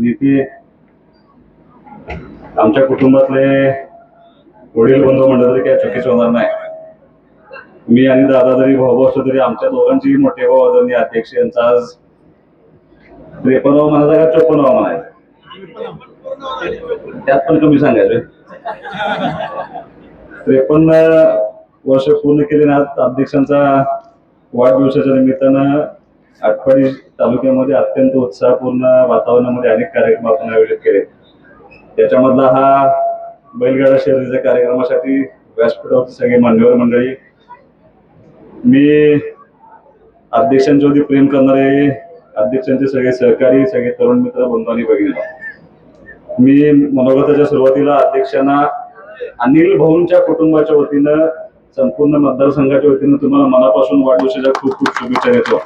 नीती आमच्या कुटुंबातले वडील बंधू म्हणलं तरी काय चुकीचं होणार नाही. मी आणि दादा जरी भाऊ असलो तरी आमच्या दोघांची मोठे भाऊ आदरणीय अध्यक्ष यांचा आज 53वा म्हणायचा का 54वा म्हणायचा, त्यात पण कमी सांगायचं. 53 वर्ष पूर्ण केले आज अध्यक्षांचा वाढदिवसाच्या निमित्तानं आटपाडी तालुक्यामध्ये अत्यंत उत्साहपूर्ण वातावरणामध्ये अनेक कार्यक्रम आपण आयोजित केले. त्याच्यामधला हा बैलगाडा शर्यतीच्या कार्यक्रमासाठी व्यासपीठावरची सगळी मान्यवर मंडळी, मी अध्यक्षांच्यावरती प्रेम करणारे अध्यक्षांचे सगळे सहकारी, सगळे तरुण मित्र, बंधू आणि भगिनी, मी मनोगताच्या सुरुवातीला अध्यक्षांना अनिल भाऊंच्या कुटुंबाच्या वतीनं, संपूर्ण मतदारसंघाच्या वतीनं तुम्हाला मनापासून वाढदिवसाच्या खूप खूप शुभेच्छा देतो.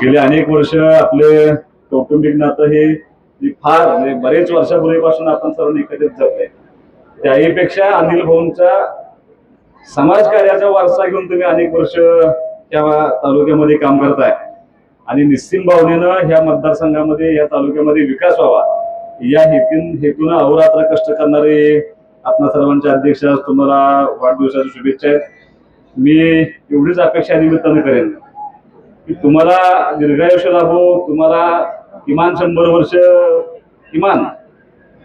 गेले अनेक वर्ष आपले कौटुंबिक नातं हे फार बरेच वर्षापूर्वीपासून आपण सर्वांनी एकत्रित जगले. त्याहीपेक्षा अनिल भाऊंचा समाजकार्याचा वारसा घेऊन तुम्ही अनेक वर्ष त्या तालुक्यामध्ये काम करताय आणि निश्चित भावनेनं ह्या मतदारसंघामध्ये, या तालुक्यामध्ये विकास व्हावा या हेतून अहोरात्र कष्ट करणारे आपल्या सर्वांच्या अध्यक्ष, तुम्हाला वाढदिवसाच्या शुभेच्छा आहेत. मी एवढीच अपेक्षा निमित्तानं करेन की तुम्हाला दीर्घायुष्य लाभो, तुम्हाला किमान 100 वर्ष, किमान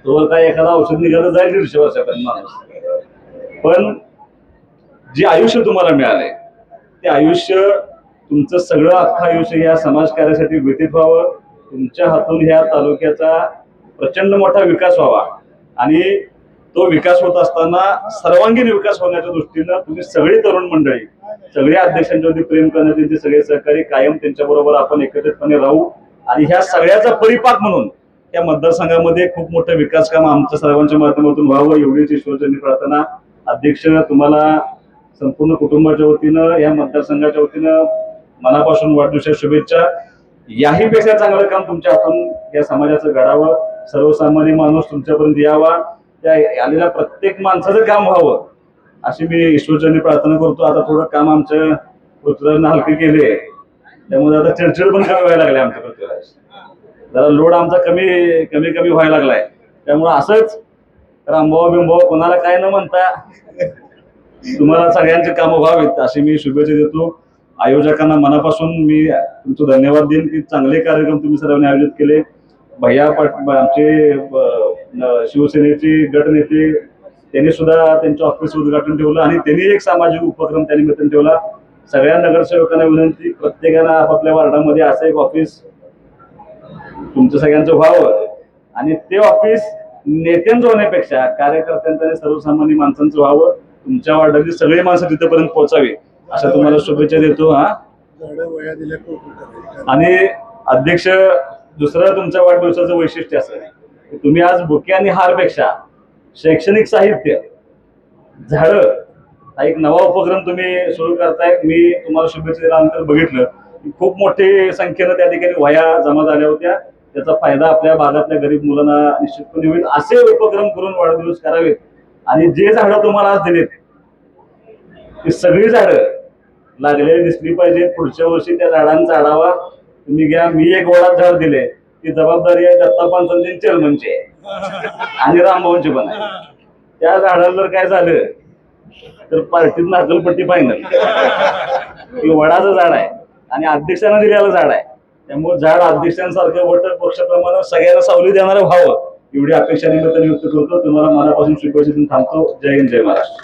तोवर काय एखादा औषध निघालं जाईल 150 वर्षापर्यंत माणूस, पण जे आयुष्य तुम्हाला मिळालंय ते आयुष्य तुमचं सगळं अख्खं आयुष्य या समाजकार्यासाठी व्यतीत व्हावं. तुमच्या हातून ह्या तालुक्याचा प्रचंड मोठा विकास व्हावा आणि तो विकास होत असताना सर्वांगीण विकास होण्याच्या दृष्टीनं तुम्ही सगळी तरुण मंडळी, सगळ्या अध्यक्षांच्यावरती प्रेम करण्याचे त्यांचे सगळे सहकारी, कायम त्यांच्याबरोबर आपण एकत्रितपणे राहू आणि ह्या सगळ्याचा परिपाक म्हणून त्या मतदारसंघामध्ये खूप मोठं विकास काम आमच्या सर्वांच्या माध्यमातून व्हावं एवढीच ईश्वरचरणी प्रार्थना. अध्यक्ष, तुम्हाला संपूर्ण कुटुंबाच्या वतीनं, या मतदारसंघाच्या वतीनं मनापासून वाढदिवसाच्या शुभेच्छा. याही पेक्षा चांगलं काम तुमच्या हातून या समाजाचं घडावं, सर्वसामान्य माणूस तुमच्यापर्यंत यावा, त्या आलेल्या प्रत्येक माणसाचं काम व्हावं अशी मी ईश्वरचरणी प्रार्थना करतो. आता थोडं काम आमच्या पृथ्वीराजनं हलके केले, त्यामुळे आता चिडचिड पण कमी व्हायला लागले. आमच्या पृथ्वीराज जरा लोड आमचा कमी कमी कमी व्हायला लागलाय. त्यामुळे असंच रामभाऊ बिंभाऊ कोणाला काय न म्हणता तुम्हाला सगळ्यांचे कामं व्हावेत अशी मी शुभेच्छा देतो. आयोजकांना मनापासून मी तुमचं धन्यवाद देईन की चांगले कार्यक्रम तुम्ही सर्वांनी आयोजित केले. भैया आमचे शिवसेनेचे गटनेते, त्यांनी सुद्धा त्यांचं ऑफिस उद्घाटन ठेवलं आणि त्यांनी एक सामाजिक उपक्रम त्या निमित्तानं ठेवला. सगळ्या नगरसेवकांना विनंती, प्रत्येकानं आपापल्या वार्डामध्ये असं एक ऑफिस तुमचं सगळ्यांचं व्हावं आणि ते ऑफिस नेत्यांचं होण्यापेक्षा कार्यकर्त्यांचं आणि सर्वसामान्य माणसांचं व्हावं. तुमच्या वार्डातली सगळी माणसं तिथपर्यंत पोहोचावी अशा तुम्हाला शुभेच्छा देतो. आणि अध्यक्ष, दुसरं तुमच्या वाढदिवसाचं वैशिष्ट्य असं की तुम्ही आज बुके आणि हारपेक्षा शैक्षणिक साहित्य, झाडं हा एक नवा उपक्रम तुम्ही सुरू करताय. मी तुम्हाला शुभेच्छा दिल्यानंतर बघितलं की खूप मोठी संख्येनं त्या ठिकाणी वह्या जमा झाल्या होत्या. त्याचा फायदा आपल्या भागातल्या गरीब मुलांना निश्चितपणे होईल. असे उपक्रम करून वाढदिवस करावेत आणि जे झाडं तुम्हाला आज दिलेत ती सगळी झाडं लागलेली दिसली पाहिजे. पुढच्या वर्षी त्या झाडांचा आढावा तुम्ही घ्या. मी एक वडाचं झाड दिले, ती जबाबदारी आहे दत्ता पानसंदीन चेअरमनची आणि रामभाऊंची पण आहे. त्या झाडाला जर काय झालं तर पार्टीत नाकलपट्टी फायनल. हे वडाचं झाड आहे आणि अध्यक्षांना दिलेलं झाड आहे, त्यामुळे झाड अध्यक्षांसारखं वट पक्षाप्रमाणे सगळ्यांना सावली देणारं व्हावं एवढी अपेक्षा निमित्ताने व्यक्त करतो. तुम्हाला मनापासून शुभेच्छा देऊन थांबतो. जय हिंद, जय महाराष्ट्र.